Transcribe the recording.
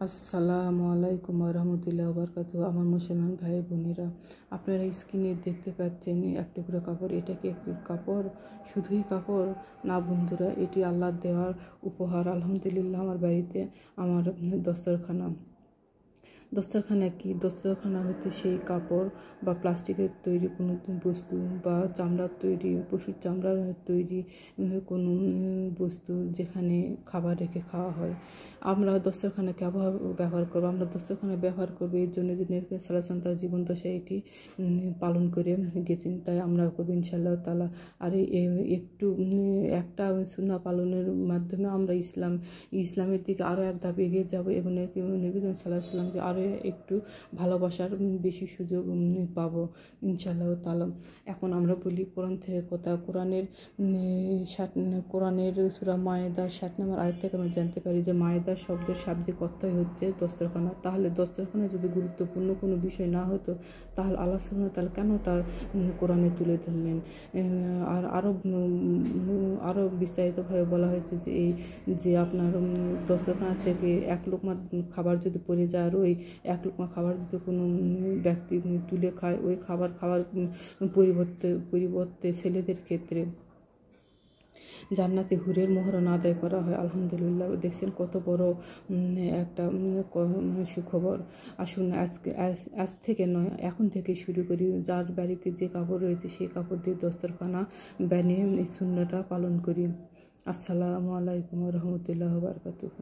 আসসালামু আলাইকুম রহমতুল্লাহ বরকাত। আমার মুসলমান ভাই বোনেরা, আপনারা স্ক্রিনে দেখতে পাচ্ছেন এক টুকরো কাপড়। এটা কি একটি কাপড়? শুধুই কাপড় না বন্ধুরা, এটি আল্লাহর দেওয়ার উপহার। আলহামদুলিল্লাহ, আমার বাড়িতে আমার দস্তরখানা কি? দস্তরখানা হচ্ছে সেই কাপড় বা প্লাস্টিকের তৈরি কোনো বস্তু বা চামড়ার তৈরি, পশুর চামড়ার তৈরি কোনো বস্তু যেখানে খাবার রেখে খাওয়া হয়। আমরা দস্তরখানাকে ব্যবহার করবো। আমরা দস্তরখানা ব্যবহার করবো এর জন্য যে নবী করিম সাল্লাল্লাহু আলাইহি ওয়াসাল্লাম তার জীবন দশায় এটি পালন করে গেছেন, তাই আমরা করবো ইনশাআল্লাহ তাআলা। আর একটা সুন্নাহ পালনের মাধ্যমে আমরা ইসলামের দিকে আরও এক ধাপ এগিয়ে যাবো এবং নবী করিম সাল্লাল্লাহু আলাইহি ওয়াসাল্লামকে আরও একটু ভালোবাসার বেশি সুযোগ পাবো ইনশাআল্লাহ তাআলা। এখন আমরা বলি কোরআন থেকে কথা। কোরআনের সূরা মায়েদার 7 নম্বর আয়াত থেকে আমরা জানতে পারি যে মায়েদার শব্দের শাব্দিক অর্থই হচ্ছে দস্তরখানা। তাহলে দস্তরখানা যদি গুরুত্বপূর্ণ কোনো বিষয় না হতো, তাহলে আল্লাহ সুবহানাহু ওয়া তাআলা কেন তার কোরআনে তুলে ধরলেন? আর আরও বিস্তারিতভাবে বলা হয়েছে যে আপনার দস্তরখানা থেকে এক লোকমা খাবার যদি পড়ে যায়, আর ওই এক লোকমা খাবার যদি কোনো ব্যক্তি তুলে খায়, ওই খাবার খাওয়ার পরিবর্তে ছেলেদের ক্ষেত্রে জান্নাতে হুরের মোহরণ আদায় করা হয়। আলহামদুলিল্লাহ, দেখছেন কত বড় একটা সুখবর। আসুন আজ থেকে নয়, এখন থেকে শুরু করি। যার বাড়িতে যে কাপড় রয়েছে সেই কাপড় দিয়ে দস্তরখানা বানিয়ে এই সুন্নাহটা পালন করি। আসসালামু আলাইকুম রহমতুল্লাহ বারকাতুহু।